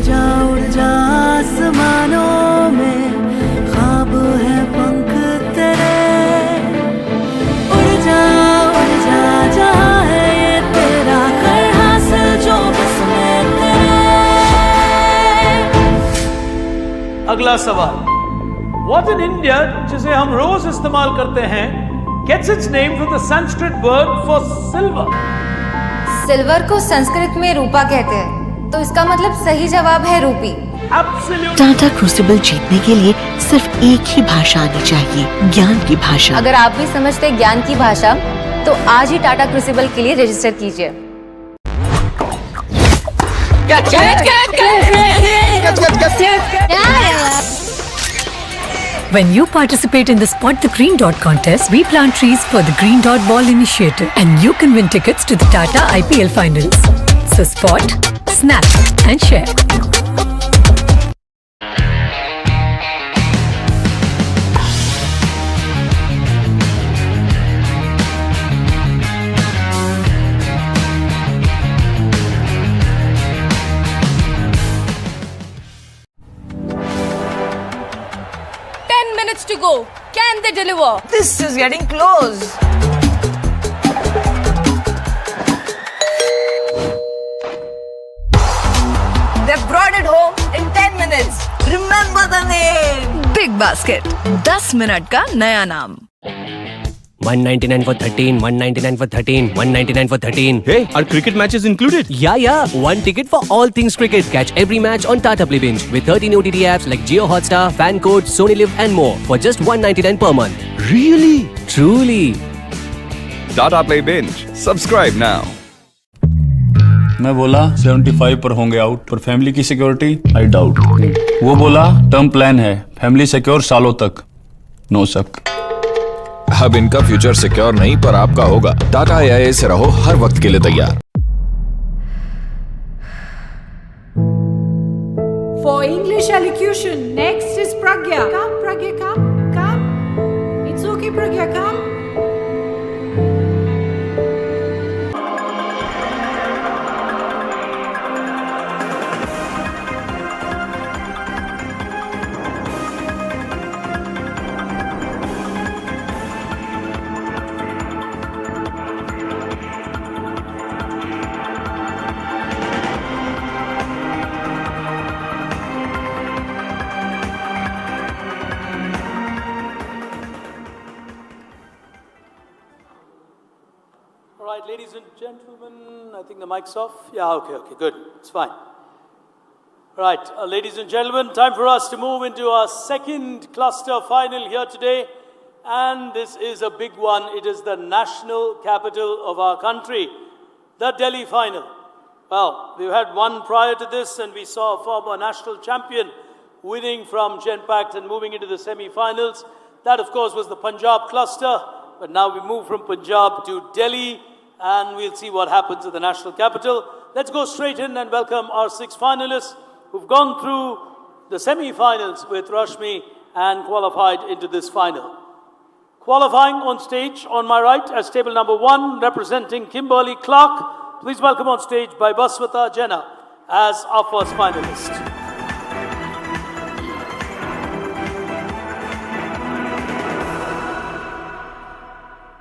उड़ जा आसमानों में, ख्वाब है पंख तेरे। उड़ जा जहाँ है ये तेरा, कर हासिल जो बस में तेरे। अगला सवाल, What in India, जिसे हम रोज इस्तेमाल करते हैं, gets its name from the Sanskrit word for silver? Silver को संस्कृत में रूपा कहते हैं, तो इसका मतलब सही जवाब है रूपी। Absolutely. टाटा क्रूसिबल जीतने के लिए सिर्फ एक ही भाषा आनी चाहिए, ज्ञान की भाषा। अगर आप भी समझते ज्ञान की भाषा, तो आज ही टाटा क्रूसिबल के लिए रजिस्टर कीजिए। When you participate in the Spot the Green Dot contest, we plant trees for the Green Dot Ball initiative and you can win tickets to the Tata IPL finals. So spot, snap and share. 10 minutes to go. Can they deliver? This is getting close. They've brought it home in 10 minutes. Remember the name. Big Basket. 10 minute का नया नाम. 199 for 13, 199 for 13, 199 for 13. Hey, are cricket matches included? Yeah. One ticket for all things cricket. Catch every match on Tata Play Binge with 13 OTT apps like Jio Hotstar, Fan Code, Sony Live and more for just 199 per month. Really? Truly. Tata Play Binge. Subscribe now. मैं बोला 75 पर होंगे out, पर family की security I doubt. वो बोला term plan है, family secure सालों तक, नो शक। अब इनका फ्यूचर सिक्योर नहीं पर आपका होगा। टाटा AIA से रहो हर वक्त के लिए तैयार। For English elocution, next is Pragya. Come, Pragya, come. It's okay, Pragya, come. All right, ladies and gentlemen, I think the mic's off. Yeah, okay, good. It's fine. All right, ladies and gentlemen, time for us to move into our second cluster final here today. And this is a big one. It is the national capital of our country, the Delhi final. Well, we've had one prior to this, and we saw a former national champion winning from Genpact and moving into the semi-finals. That, of course, was the Punjab cluster. But now we move from Punjab to Delhi, and we'll see what happens at the national capital. Let's go straight in and welcome our 6 finalists who've gone through the semi-finals with Rashmi and qualified into this final. Qualifying on stage on my right as table number 1, representing Kimberly Clark. Please welcome on stage by Baswata Jena as our first finalist.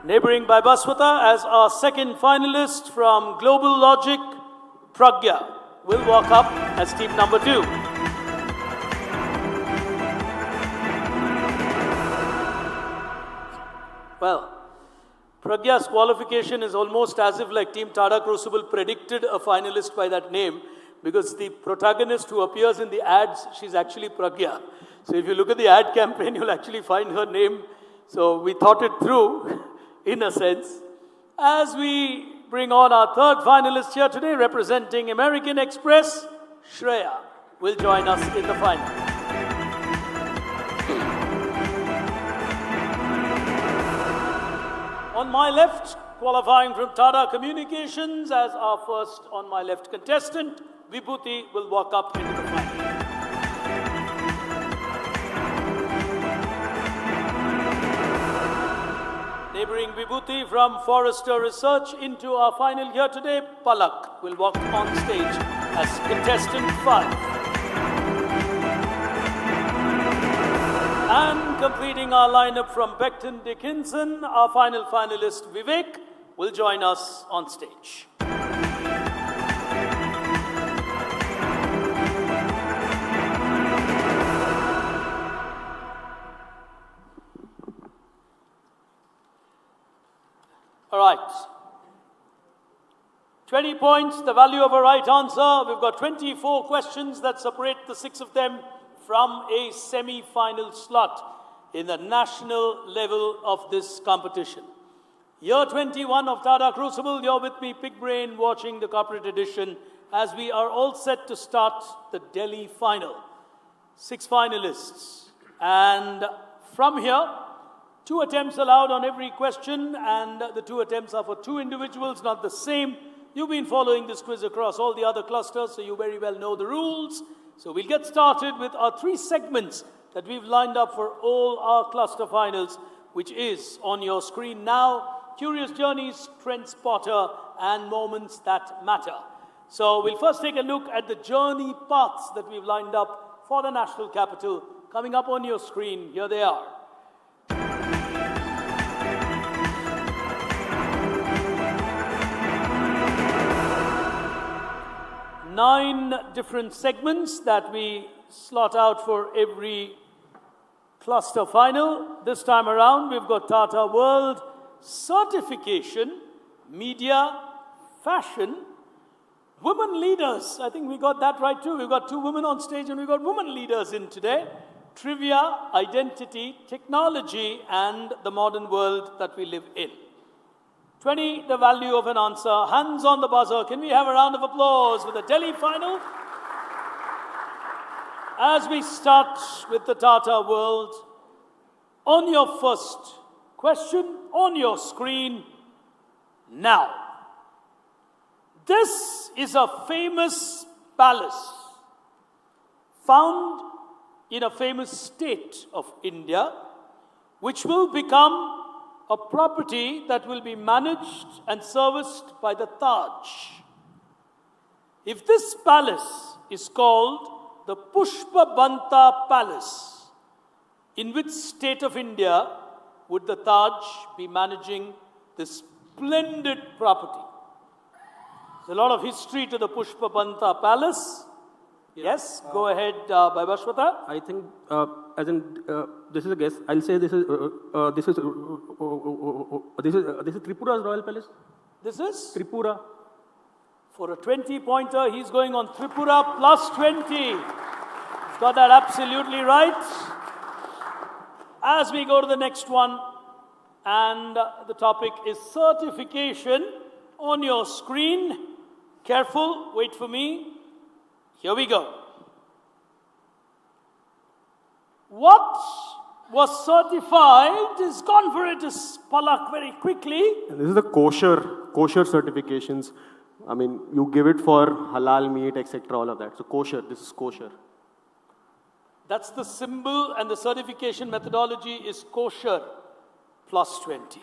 Neighbouring by Baswata as our second finalist from Global Logic, Pragya will walk up as team number 2. Well, Pragya's qualification is almost as if like Team Tata Crucible predicted a finalist by that name, because the protagonist who appears in the ads, she's actually Pragya. So if you look at the ad campaign, you'll actually find her name. So we thought it through, in a sense. As we bring on our third finalist here today, representing American Express, Shreya will join us in the final. On my left, qualifying from Tata Communications as our first on my left contestant, Vibhuti will walk up into the final. Neighbouring Vibhuti from Forrester Research into our final here today, Palak will walk on stage as contestant 5. And completing our lineup from Becton Dickinson, our final finalist Vivek will join us on stage. All right. 20 points, the value of a right answer. We've got 24 questions that separate the 6 of them from a semi-final slot in the national level of this competition. Year 21 of Tata Crucible, you're with me, Pig Brain, watching the corporate edition as we are all set to start the Delhi final. 6 finalists. And from here, 2 attempts allowed on every question, and the 2 attempts are for 2 individuals, not the same. You've been following this quiz across all the other clusters, so you very well know the rules. So we'll get started with our 3 segments that we've lined up for all our cluster finals, which is on your screen now. Curious Journeys, Trend Spotter, and Moments That Matter. So we'll first take a look at the journey paths that we've lined up for the national capital. Coming up on your screen, here they are. 9 different segments that we slot out for every cluster final. This time around, we've got Tata World, Certification, Media, Fashion, Women Leaders. I think we got that right too. We've got 2 women on stage and we've got women leaders in today. Trivia, Identity, Technology, and the modern world that we live in. 20, the value of an answer. Hands on the buzzer. Can we have a round of applause for the Delhi final? As we start with the Tata World, on your first question, on your screen, now. This is a famous palace found in a famous state of India, which will become a property that will be managed and serviced by the Taj. If this palace is called the Pushpa Banta Palace, in which state of India would the Taj be managing this splendid property? There's a lot of history to the Pushpa Banta Palace. Yes, go ahead, Bhaibashwata. I think, this is a guess. I'll say this is Tripura's royal palace. This is Tripura. For a 20-pointer, he's going on Tripura plus 20. He's got that absolutely right. As we go to the next one, and the topic is certification on your screen. Careful, wait for me. Here we go. What was certified is gone for it, is Palak very quickly. And this is the kosher certifications. I mean, you give it for halal meat, etc., all of that. So kosher, this is kosher. That's the symbol, and the certification methodology is kosher plus 20.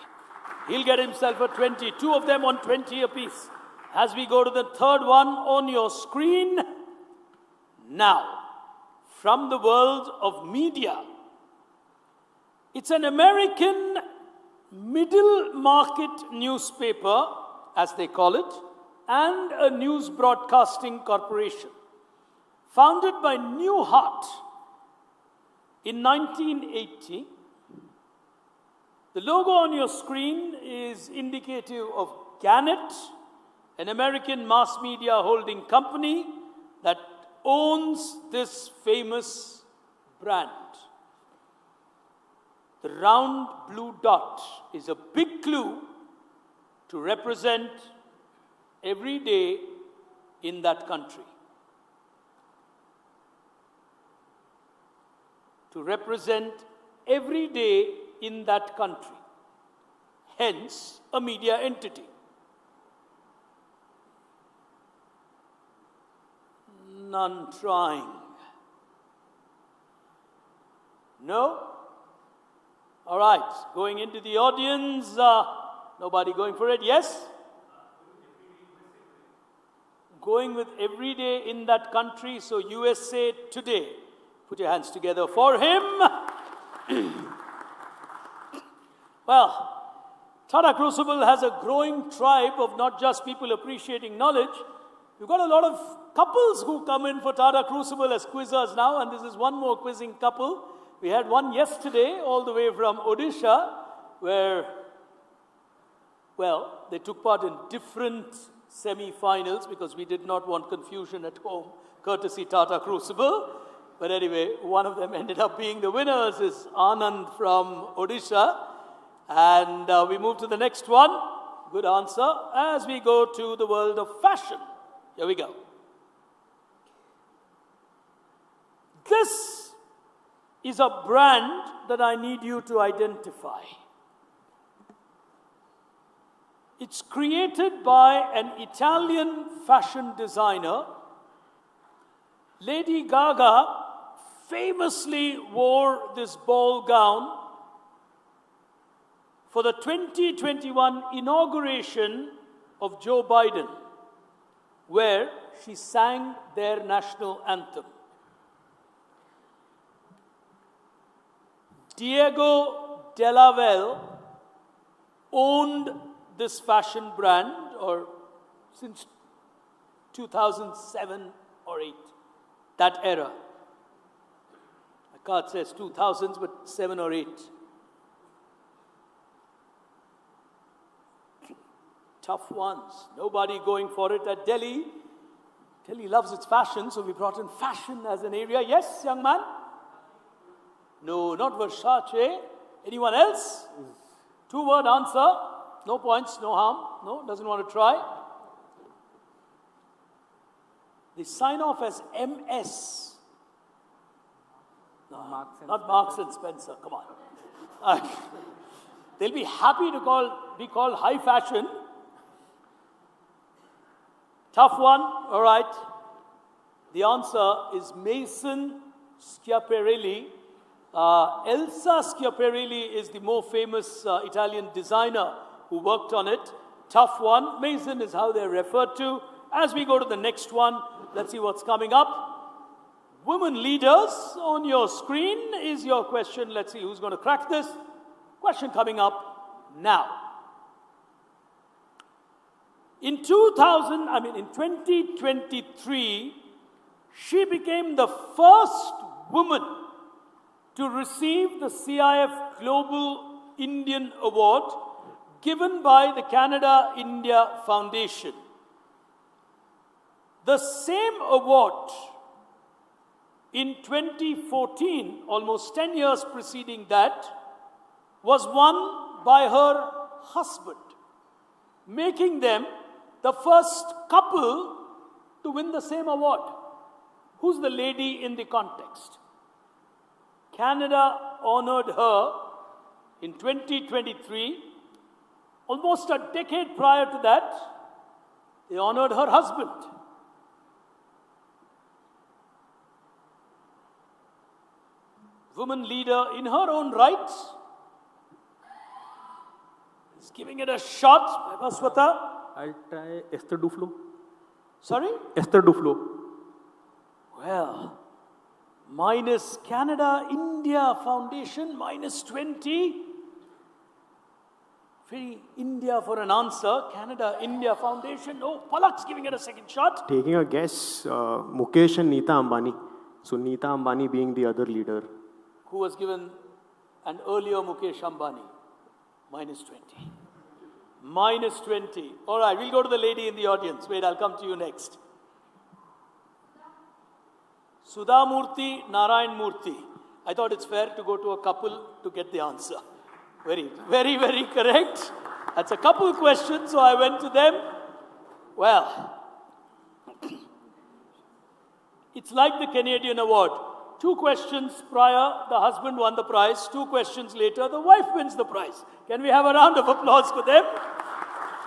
He'll get himself a 20. 2 of them on 20 apiece. As we go to the third one on your screen. Now, from the world of media, it's an American middle market newspaper, as they call it, and a news broadcasting corporation. Founded by Newhart in 1980. The logo on your screen is indicative of Gannett, an American mass media holding company that owns this famous brand. The round blue dot is a big clue to represent every day in that country. To represent every day in that country. Hence, a media entity. None trying. No? All right, going into the audience. Nobody going for it? Yes? Going with every day in that country, so USA Today. Put your hands together for him. Well, Tata Crucible has a growing tribe of not just people appreciating knowledge. We've got a lot of couples who come in for Tata Crucible as quizzers now, and this is one more quizzing couple. We had one yesterday, all the way from Odisha, where, well, they took part in different semi-finals because we did not want confusion at home, courtesy Tata Crucible. But anyway, one of them ended up being the winners, is Anand from Odisha. And we move to the next one. Good answer. As we go to the world of fashion. Here we go. This is a brand that I need you to identify. It's created by an Italian fashion designer. Lady Gaga famously wore this ball gown for the 2021 inauguration of Joe Biden, where she sang their national anthem. Diego Delavelle owned this fashion brand since 2007 or 8, that era. My card says 2000s, but 7 or 8. Tough ones. Nobody going for it at Delhi. Delhi loves its fashion, so we brought in fashion as an area. Yes, young man? No, not Versace. Anyone else? 2-word answer. No points, no harm. No, doesn't want to try. They sign off as MS. No, not Marks and Spencer. Come on. They'll be happy to be called high fashion. Tough one. All right. The answer is Mason Schiaparelli. Elsa Schiaparelli is the more famous Italian designer who worked on it. Tough one. Mason is how they're referred to. As we go to the next one, let's see what's coming up. Women leaders on your screen is your question. Let's see who's going to crack this. Question coming up now. In 2023, she became the first woman to receive the CIF Global Indian Award given by the Canada-India Foundation. The same award in 2014, almost 10 years preceding that, was won by her husband, making them the first couple to win the same award. Who's the lady in the context? Canada honored her in 2023. Almost a decade prior to that, they honored her husband. Woman leader in her own right. Is giving it a shot. Bhaswata. I'll try Esther Duflo. Sorry? Esther Duflo. Well, minus Canada-India Foundation, minus 20. Very India for an answer. Canada-India Foundation. Oh, Palak's giving it a second shot. Taking a guess, Mukesh and Neeta Ambani. So Neeta Ambani being the other leader. Who was given an earlier Mukesh Ambani? Minus 20. Minus 20. All right, we'll go to the lady in the audience. Wait, I'll come to you next. Sudha Murthy, Narayan Murthy. I thought it's fair to go to a couple to get the answer. Very, very, very correct. That's a couple questions, so I went to them. Well, it's like the Canadian Award. 2 questions prior, the husband won the prize. 2 questions later, the wife wins the prize. Can we have a round of applause for them?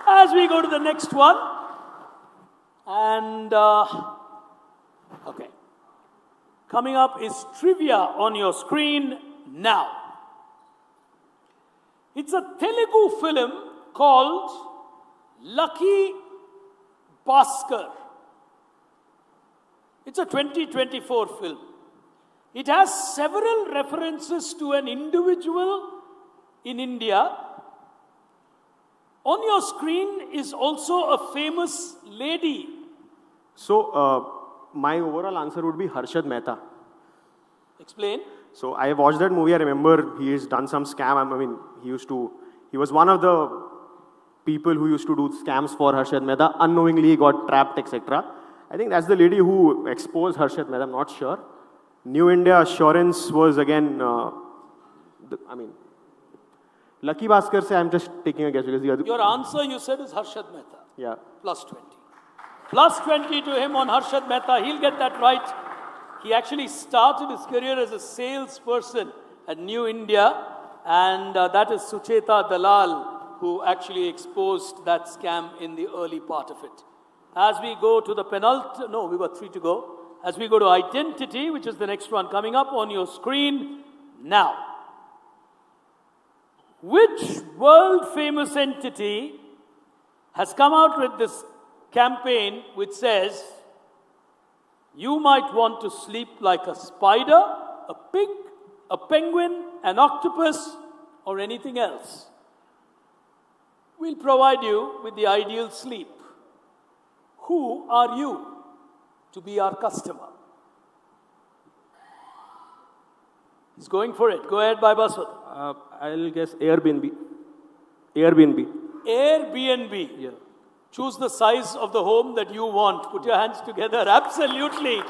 As we go to the next one. And, okay. Coming up is trivia on your screen now. It's a Telugu film called Lucky Bhaskar. It's a 2024 film. It has several references to an individual in India. On your screen is also a famous lady. So, my overall answer would be Harshad Mehta. Explain. So, I watched that movie. I remember he has done some scam. I mean, he was one of the people who used to do scams for Harshad Mehta. Unknowingly got trapped, etc. I think that's the lady who exposed Harshad Mehta. I'm not sure. New India Assurance was again, Lucky Bhaskar say I'm just taking a guess because the other. Your answer you said is Harshad Mehta. Yeah. Plus 20. Plus 20 to him on Harshad Mehta. He'll get that right. He actually started his career as a salesperson at New India. And that is Sucheta Dalal who actually exposed that scam in the early part of it. As we go to the we got 3 to go. As we go to identity, which is the next one coming up on your screen now. Which world-famous entity has come out with this campaign which says, you might want to sleep like a spider, a pig, a penguin, an octopus, or anything else. We'll provide you with the ideal sleep. Who are you to be our customer? He's going for it. Go ahead, Baswat. I'll guess Airbnb. Airbnb. Airbnb. Yeah. Choose the size of the home that you want. Put your hands together. Absolutely.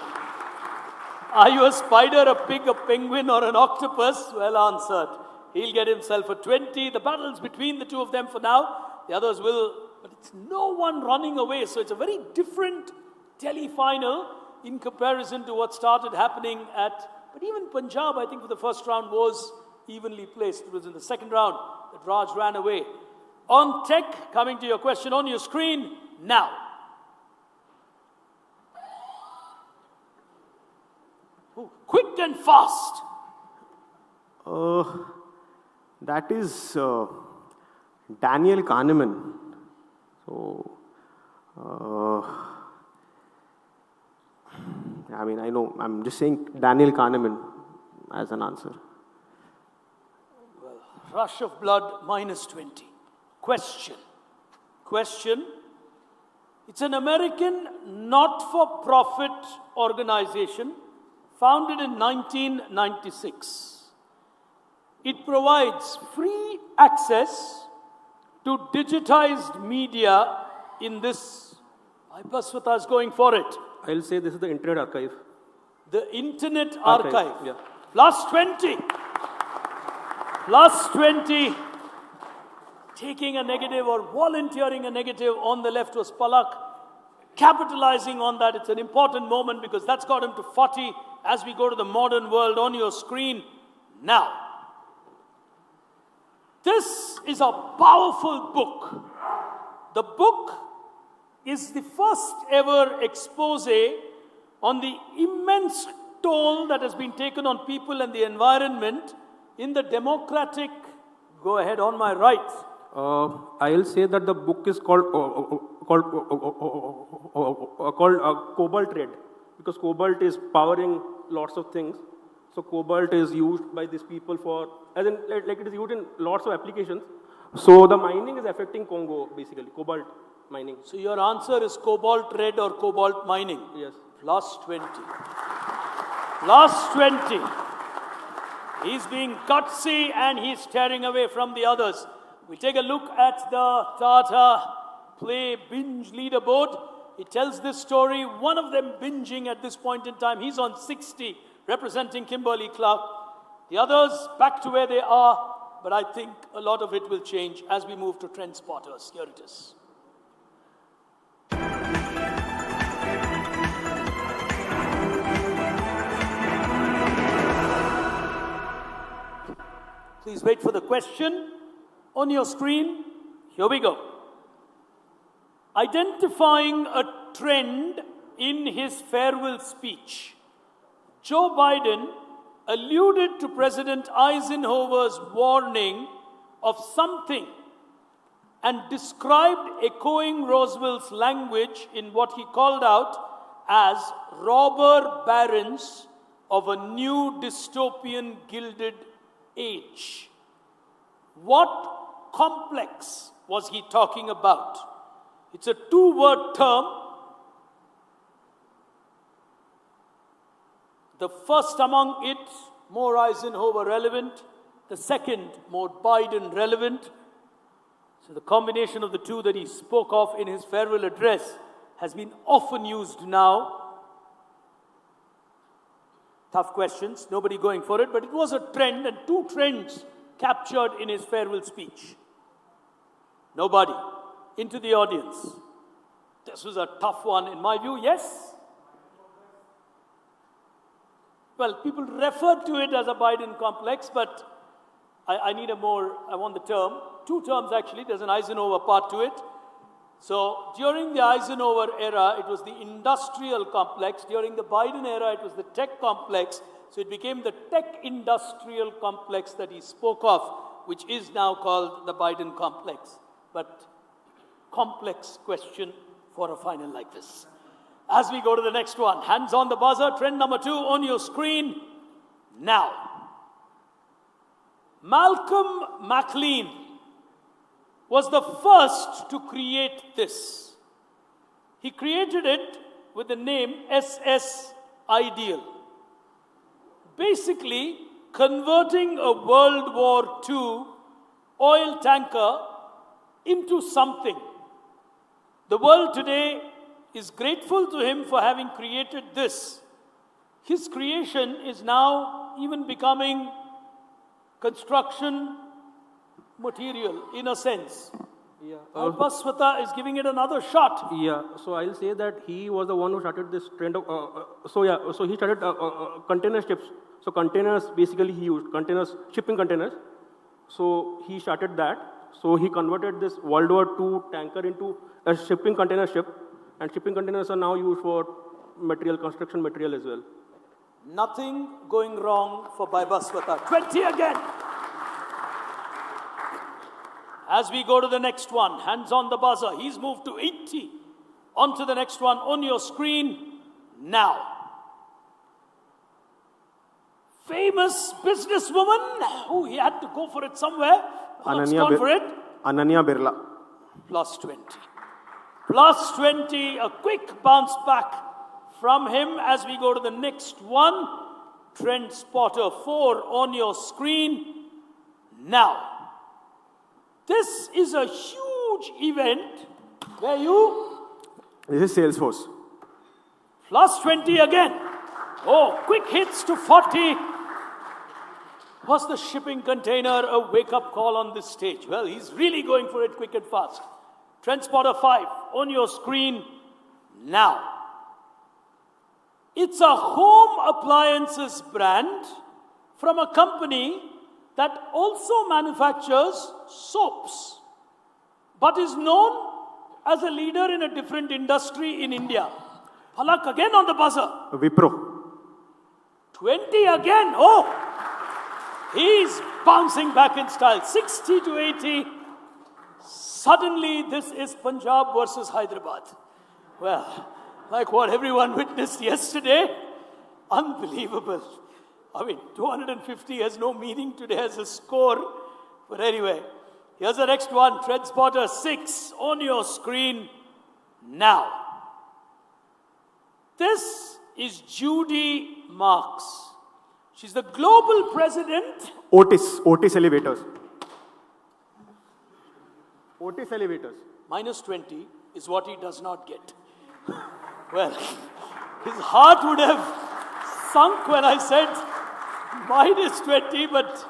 Are you a spider, a pig, a penguin, or an octopus? Well answered. He'll get himself a 20. The battle's between the two of them for now. The others will, but it's no one running away. So it's a very different tele-final in comparison to what started happening but even Punjab, I think for the first round was evenly placed. It was in the second round that Raj ran away. On tech, coming to your question on your screen now. Ooh, quick and fast. That is Daniel Kahneman. So, I know, I'm just saying Daniel Kahneman as an answer. Well, rush of blood, minus 20. Question. It's an American not-for-profit organization founded in 1996. It provides free access to digitized media in this. Baswata is going for it. I'll say this is the Internet Archive. The Internet Archive. Yeah. Plus 20. Plus 20. Taking a negative or volunteering a negative on the left was Palak. Capitalizing on that, it's an important moment because that's got him to 40 as we go to the modern world on your screen now. This is a powerful book. The book is the first ever expose on the immense toll that has been taken on people and the environment in the democratic. Go ahead, on my right. I'll say that the book is called Cobalt Red, because cobalt is powering lots of things. So cobalt is used by these people it is used in lots of applications. So the mining is affecting Congo, basically, cobalt mining. So your answer is cobalt red or cobalt mining? Yes. Plus 20. Plus 20. He's being gutsy and he's staring away from the others. We take a look at the Tata Play Binge leaderboard. It tells this story. One of them binging at this point in time. He's on 60, representing Kimberly Clark. The others back to where they are, but I think a lot of it will change as we move to Trend Spotters. Here it is. Please wait for the question on your screen. Here we go. Identifying a trend in his farewell speech, Joe Biden alluded to President Eisenhower's warning of something and described echoing Roosevelt's language in what he called out as robber barons of a new dystopian gilded age. What complex was he talking about? It's a two-word term. The first among it, more Eisenhower relevant. The second, more Biden relevant. So the combination of the two that he spoke of in his farewell address has been often used now. Tough questions, nobody going for it, but it was a trend, and two trends captured in his farewell speech. Nobody. Into the audience. This was a tough one in my view, yes? Well, people refer to it as a Biden complex, but I want the term. Two terms actually, there's an Eisenhower part to it. So during the Eisenhower era, it was the industrial complex. During the Biden era, it was the tech complex. So it became the tech-industrial complex that he spoke of, which is now called the Biden complex. But complex question for a final like this. As we go to the next one, hands on the buzzer, trend number 2 on your screen now. Malcolm McLean was the first to create this. He created it with the name SS Ideal. Basically, converting a World War II oil tanker into something. The world today is grateful to him for having created this. His creation is now even becoming construction material, in a sense. Yeah. Baswata is giving it another shot. Yeah, so I'll say that he was the one who started this trend of, so he started container ships. So containers, basically he used containers, shipping containers. So he started that. So he converted this World War II tanker into a shipping container ship. And shipping containers are now used for material, construction material as well. Nothing going wrong for Baswata. 20 again. As we go to the next one, hands on the buzzer. He's moved to 80. On to the next one on your screen now. Famous businesswoman. Oh, he had to go for it somewhere. Let's go for it. Ananya Birla. Plus 20. Plus 20. A quick bounce back from him as we go to the next one. Trend Spotter 4 on your screen now. This is a huge event where you... This is Salesforce. Plus 20 again. Oh, quick hits to 40. Was the shipping container a wake-up call on this stage? Well, he's really going for it quick and fast. Trend Spotter 5 on your screen now. It's a home appliances brand from a company that also manufactures soaps, but is known as a leader in a different industry in India. Palak again on the buzzer. Wipro. 20 again. Oh, he's bouncing back in style. 60 to 80. Suddenly, this is Punjab versus Hyderabad. Well, like what everyone witnessed yesterday, unbelievable. I mean, 250 has no meaning today as a score. But anyway, here's the next one. Trend Spotter 6 on your screen now. This is Judy Marks. She's the global president. Otis Elevators. Otis Elevators. Minus 20 is what he does not get. Well, his heart would have sunk when I said minus 20, but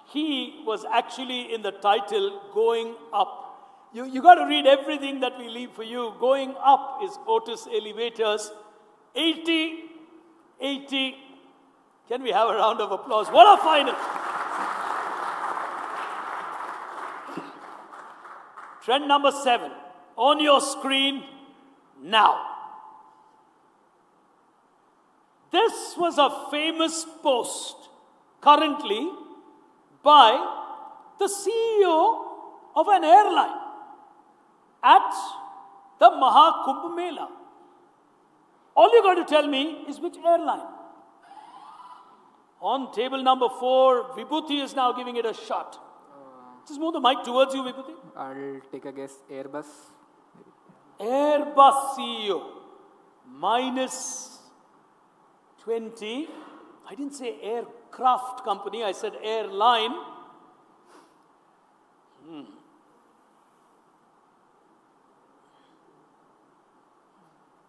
he was actually in the title going up. You got to read everything that we leave for you. Going up is Otis Elevators. 80. Can we have a round of applause? What a final! Trend number 7 on your screen now. This was a famous post currently by the CEO of an airline at the Mahakumbh Mela. All you got to tell me is which airline. On table number 4, Vibhuti is now giving it a shot. Just move the mic towards you, Vibhuti. I'll take a guess. Airbus. Airbus CEO, minus 20. I didn't say aircraft company, I said airline.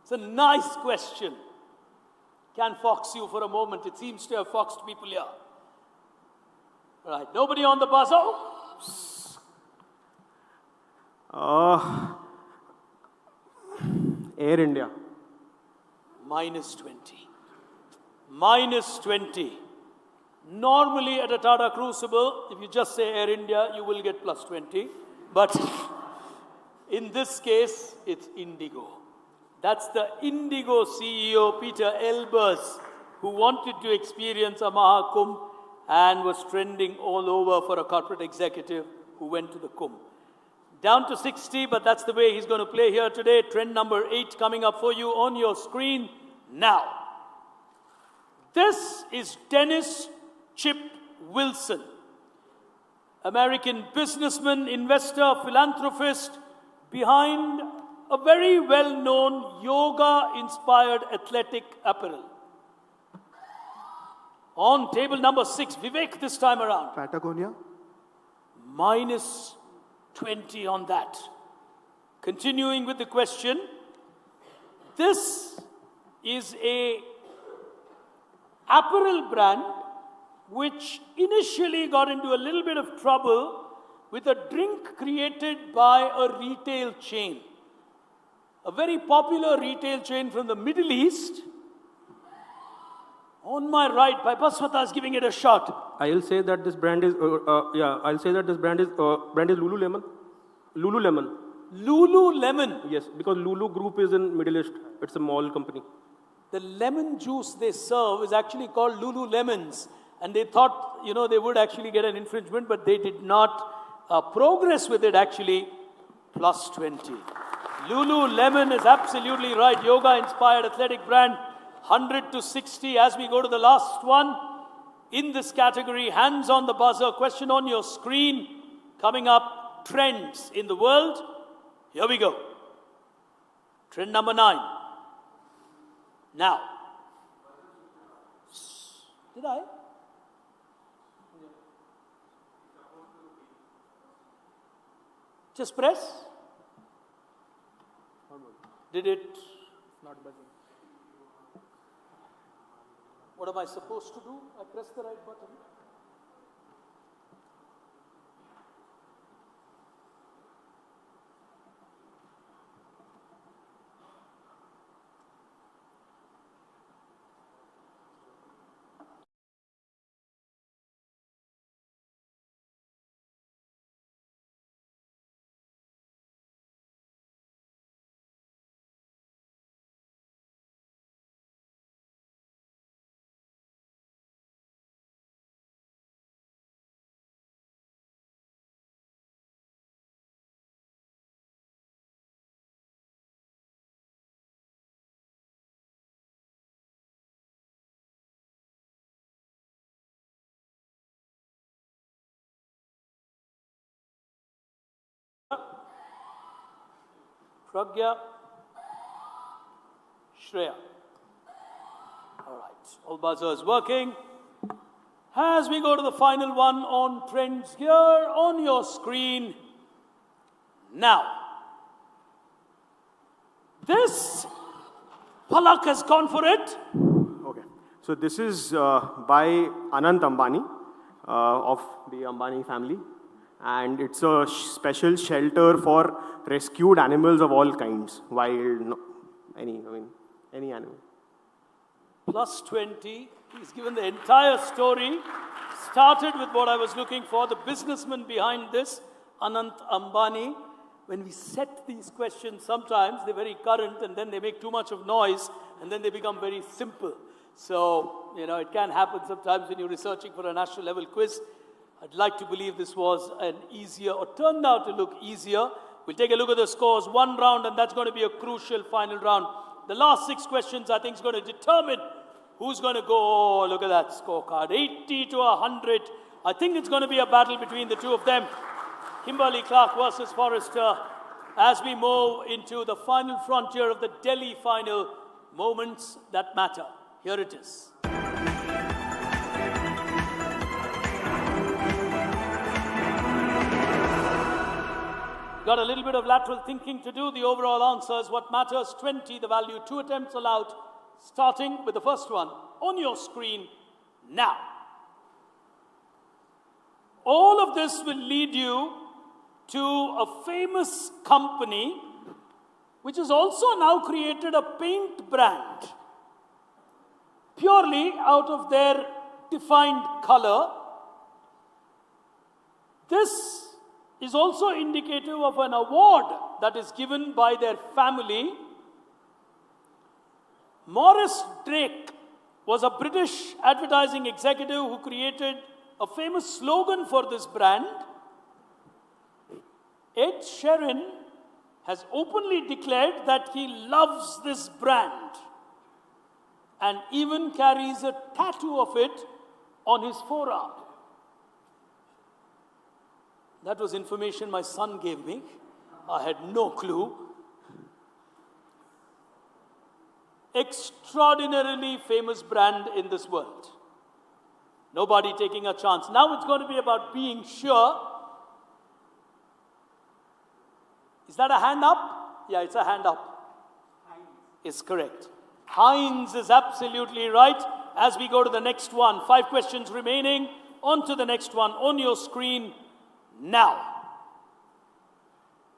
It's a nice question. Can fox you for a moment. It seems to have foxed people here. Right, nobody on the buzzer. Air India. Minus 20. Minus 20. Normally at a Tata Crucible, if you just say Air India, you will get plus 20. But in this case, it's Indigo. That's the Indigo CEO, Peter Elbers, who wanted to experience a Mahakumbh and was trending all over for a corporate executive who went to the Kumbh. Down to 60, but that's the way he's going to play here today. Trend number 8 coming up for you on your screen now. This is Dennis Chip Wilson, American businessman, investor, philanthropist, behind a very well-known yoga-inspired athletic apparel. On table number 6, Vivek this time around. Patagonia. Minus 20 on that. Continuing with the question, this is a apparel brand which initially got into a little bit of trouble with a drink created by a retail chain. A very popular retail chain from the Middle East. On my right, Paipaswata is giving it a shot. I'll say that this brand is brand is Lululemon. Lululemon. Lululemon. Yes, because Lulu Group is in Middle East. It's a mall company. The lemon juice they serve is actually called Lululemons. And they thought, they would actually get an infringement, but they did not progress with it actually. Plus 20. Lululemon is absolutely right. Yoga-inspired athletic brand. 100 to 60 as we go to the last one. In this category, hands on the buzzer. Question on your screen. Coming up, trends in the world. Here we go. Trend number 9. Now. Did I? Just press. Did it? Not buzzing. What am I supposed to do? I press the right button. Pragya, Shreya. All right, all buzzers working. As we go to the final one on trends here on your screen. Now, this Palak has gone for it. Okay, so this is by Anant Ambani of the Ambani family. And it's a special shelter for rescued animals of all kinds, wild, any animal. Plus 20. He's given the entire story. Started with what I was looking for, the businessman behind this, Anant Ambani. When we set these questions, sometimes they're very current and then they make too much of noise and then they become very simple. So, it can happen sometimes when you're researching for a national level quiz. I'd like to believe this was an easier, or turned out to look easier. We'll take a look at the scores. One round, and that's going to be a crucial final round. The last 6 questions, I think, is going to determine who's going to go. Oh, look at that scorecard. 80 to 100. I think it's going to be a battle between the two of them. Kimberly Clark versus Forrester. As we move into the final frontier of the Delhi final, moments that matter. Here it is. Got a little bit of lateral thinking to do. The overall answers, what matters, 20, the value, 2 attempts allowed. Starting with the first one on your screen now. All of this will lead you to a famous company which has also now created a paint brand purely out of their defined color. This is also indicative of an award that is given by their family. Morris Drake was a British advertising executive who created a famous slogan for this brand. Ed Sheeran has openly declared that he loves this brand and even carries a tattoo of it on his forearm. That was information my son gave me. I had no clue. Extraordinarily famous brand in this world. Nobody taking a chance. Now it's going to be about being sure. Is that a hand up? Yeah, it's a hand up. Is correct. Heinz is absolutely right. As we go to the next one, 5 questions remaining. On to the next one on your screen now.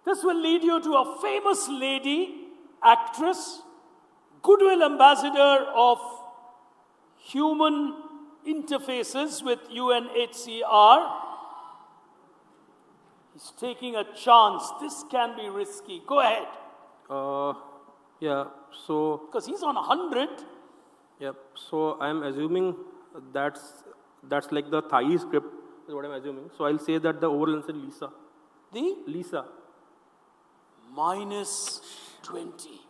This will lead you to a famous lady, actress, goodwill ambassador of human interfaces with UNHCR. He's taking a chance. This can be risky. Go ahead. Yeah, so... Because he's on 100. Yep, so I'm assuming that's like the Thai script, is what I'm assuming. So I'll say that the overall answer is Lisa. The? Lisa. Minus 20.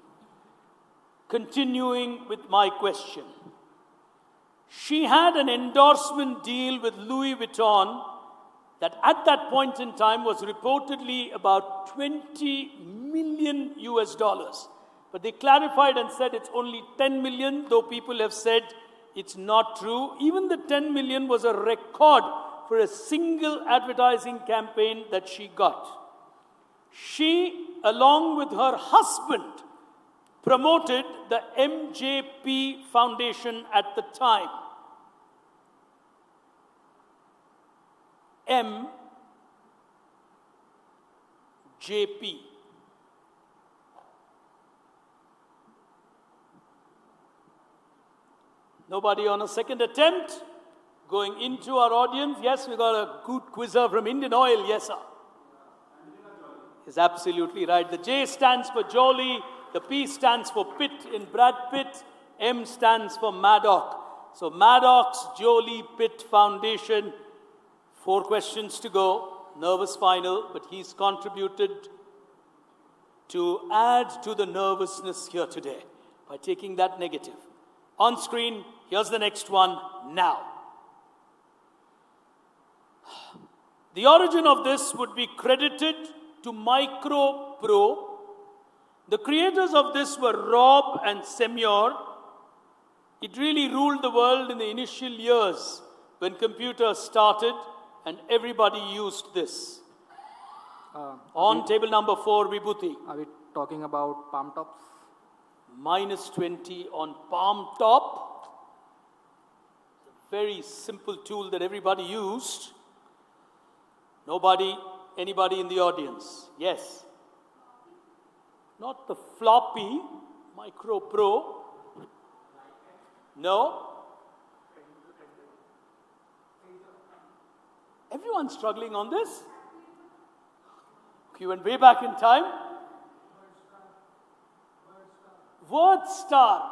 Continuing with my question. She had an endorsement deal with Louis Vuitton that at that point in time was reportedly about 20 million US dollars. But they clarified and said it's only 10 million, though people have said it's not true. Even the 10 million was a record for a single advertising campaign that she got. She, along with her husband, promoted the MJP Foundation at the time. MJP. Nobody on a second attempt? Going into our audience, yes, we got a good quizzer from Indian Oil, yes sir. Is absolutely right. The J stands for Jolie, the P stands for Pitt in Brad Pitt, M stands for Maddock. So Maddock's Jolie Pitt Foundation, 4 questions to go, nervous final, but he's contributed to add to the nervousness here today by taking that negative. On screen, here's the next one now. The origin of this would be credited to Micro Pro. The creators of this were Rob and Semyor. It really ruled the world in the initial years when computers started and everybody used this. On table number 4, Vibhuti. Are we talking about palm tops? Minus 20 on palm top. Very simple tool that everybody used. Nobody, anybody in the audience? Yes. Not the floppy, Micro Pro. No. Everyone's struggling on this. You went way back in time. WordStar.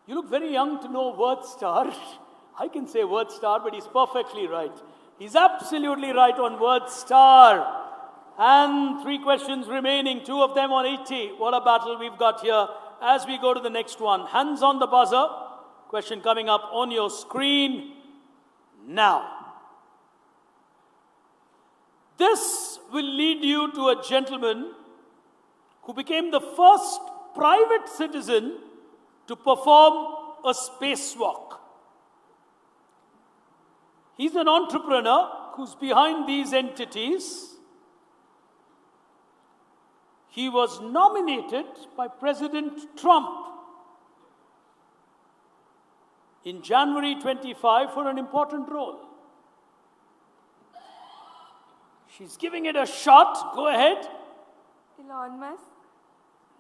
You look very young to know WordStar. I can say WordStar, but he's perfectly right. He's absolutely right on WordStar. And 3 questions remaining, 2 of them on 80. What a battle we've got here. as we go to the next one, hands on the buzzer. Question coming up on your screen now. This will lead you to a gentleman who became the first private citizen to perform a spacewalk. He's an entrepreneur who's behind these entities. He was nominated by President Trump in January 25 for an important role. She's giving it a shot. Go ahead. Elon Musk.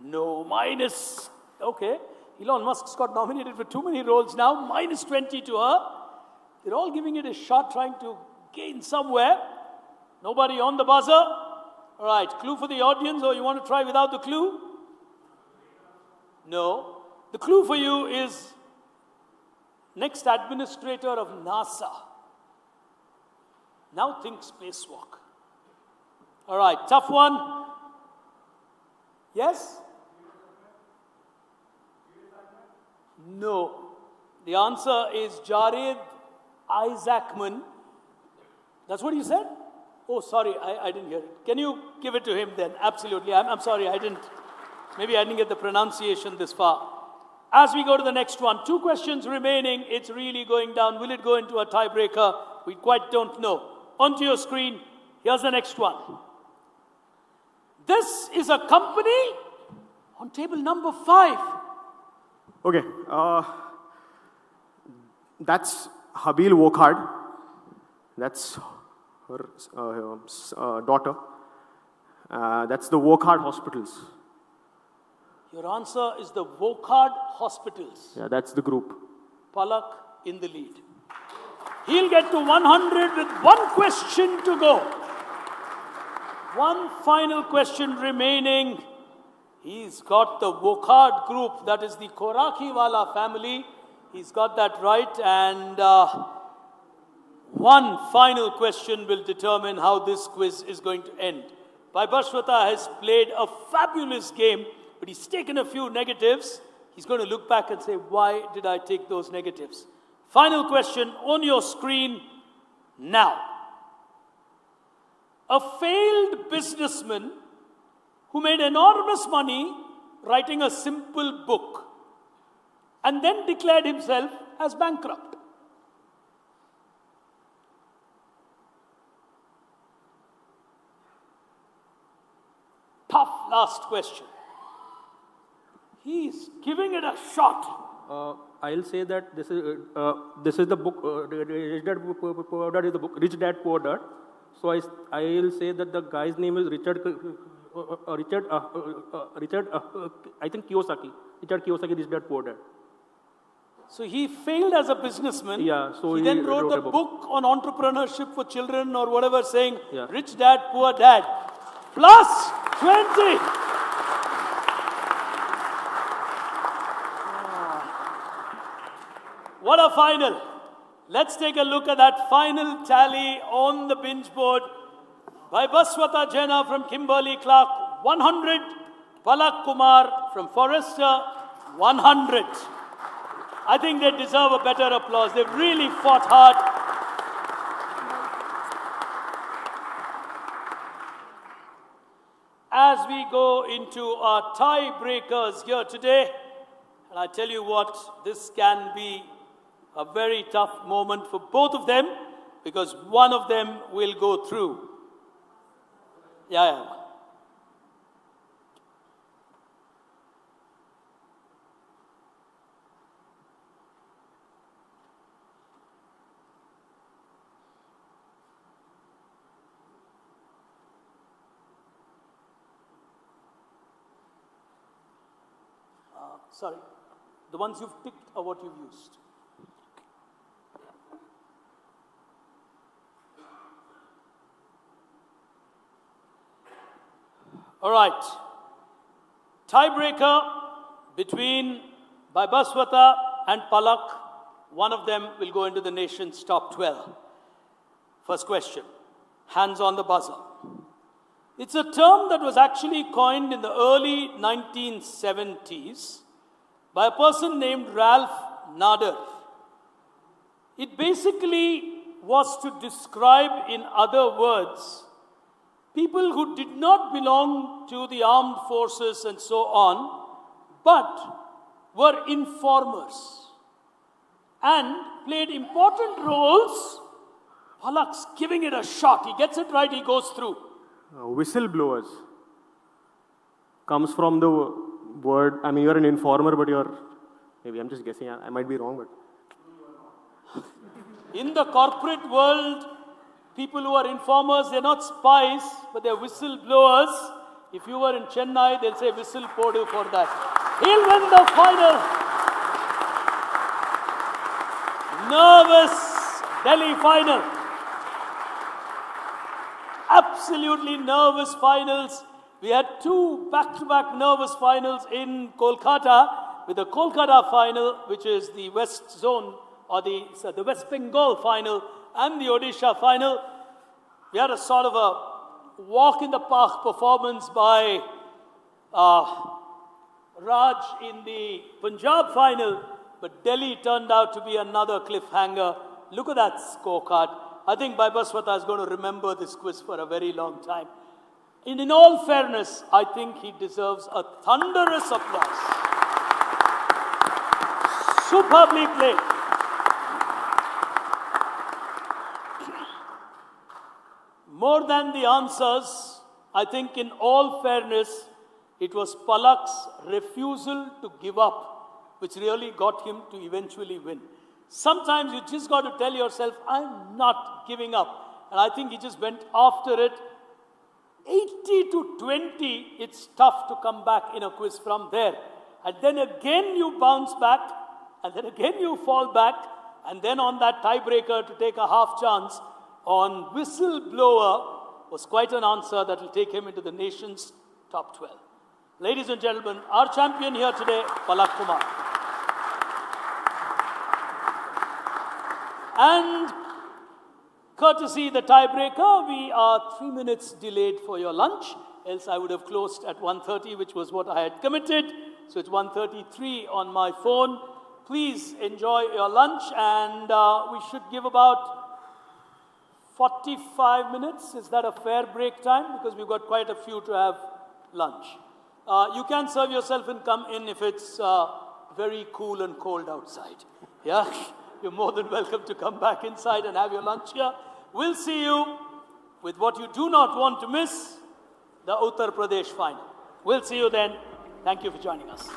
No, minus. Okay. Elon Musk's got nominated for too many roles now. Minus 20 to her. They're all giving it a shot, trying to gain somewhere. Nobody on the buzzer. All right. Clue for the audience, or you want to try without the clue? No. The clue for you is next administrator of NASA. Now think spacewalk. All right. Tough one. Yes? No. The answer is Jared Isaacman. That's what you said? Oh, sorry, I didn't hear it. Can you give it to him then? Absolutely. I'm sorry, I didn't. Maybe I didn't get the pronunciation this far. As we go to the next one, 2 questions remaining. It's really going down. Will it go into a tiebreaker? We quite don't know. Onto your screen, here's the next one. This is a company on table number 5. Okay, that's Habil Wokhard. That's her daughter. That's the Wokhard Hospitals. Your answer is the Wokhard Hospitals. Yeah, that's the group. Palak in the lead. He'll get to 100 with 1 question to go. 1 final question remaining. He's got the Wokhard group, that is the Korakiwala family. He's got that right, and 1 final question will determine how this quiz is going to end. Bashwata has played a fabulous game, but he's taken a few negatives. He's going to look back and say, why did I take those negatives? Final question on your screen now. A failed businessman who made enormous money writing a simple book and then declared himself as bankrupt. Tough last question. He's giving it a shot. I'll say that this is the book. Rich Dad Poor Dad is the book. Rich Dad Poor Dad. So I'll say that the guy's name is Richard. I think Kiyosaki. Richard Kiyosaki, Rich Dad Poor Dad. So he failed as a businessman. Yeah. So he then wrote a book on entrepreneurship for children or whatever, saying yeah. Rich Dad Poor Dad. Plus 20. What a final. Let's take a look at that final tally on the binge board. By Baswata Jena from Kimberly Clark, 100. Palak Kumar from Forrester, 100. I think they deserve a better applause. They've really fought hard. As we go into our tiebreakers here today, and I tell you what, this can be a very tough moment for both of them, because one of them will go through. Yeah. Sorry, the ones you've picked are what you've used. All right. Tiebreaker between Baswata and Palak. One of them will go into the nation's top 12. First question. Hands on the buzzer. It's a term that was actually coined in the early 1970s by a person named Ralph Nader. It basically was to describe, in other words, people who did not belong to the armed forces and so on, but were informers and played important roles. Palak's giving it a shot. He gets it right, he goes through. Whistleblowers comes from the word, I mean, you're an informer, but you're, maybe I'm just guessing, I might be wrong, but. In the corporate world, people who are informers, they're not spies, but they're whistleblowers. If you were in Chennai, they'll say whistle podu for that. He'll win the final. Nervous Delhi final. Absolutely nervous finals. We had two back-to-back nervous finals in Kolkata, with the Kolkata final, which is the West Zone, or the West Bengal final, and the Odisha final. We had a sort of a walk in the park performance by Raj in the Punjab final, but Delhi turned out to be another cliffhanger. Look at that scorecard. I think Baibaswata is going to remember this quiz for a very long time. And in all fairness, I think he deserves a thunderous applause. Superbly played. More than the answers, I think in all fairness, it was Palak's refusal to give up, which really got him to eventually win. Sometimes you just got to tell yourself, I'm not giving up. And I think he just went after it. 80 to 20, it's tough to come back in a quiz from there. And then again you bounce back, and then again you fall back, and then on that tiebreaker to take a half chance on whistleblower was quite an answer that will take him into the nation's top 12. Ladies and gentlemen, our champion here today, Palak Kumar. And courtesy the tiebreaker, we are 3 minutes delayed for your lunch. Else I would have closed at 1:30, which was what I had committed. So it's 1:33 on my phone. Please enjoy your lunch, and we should give about 45 minutes. Is that a fair break time? Because we've got quite a few to have lunch. You can serve yourself and come in if it's very cool and cold outside. Yeah? You're more than welcome to come back inside and have your lunch here. We'll see you with what you do not want to miss, the Uttar Pradesh final. We'll see you then. Thank you for joining us.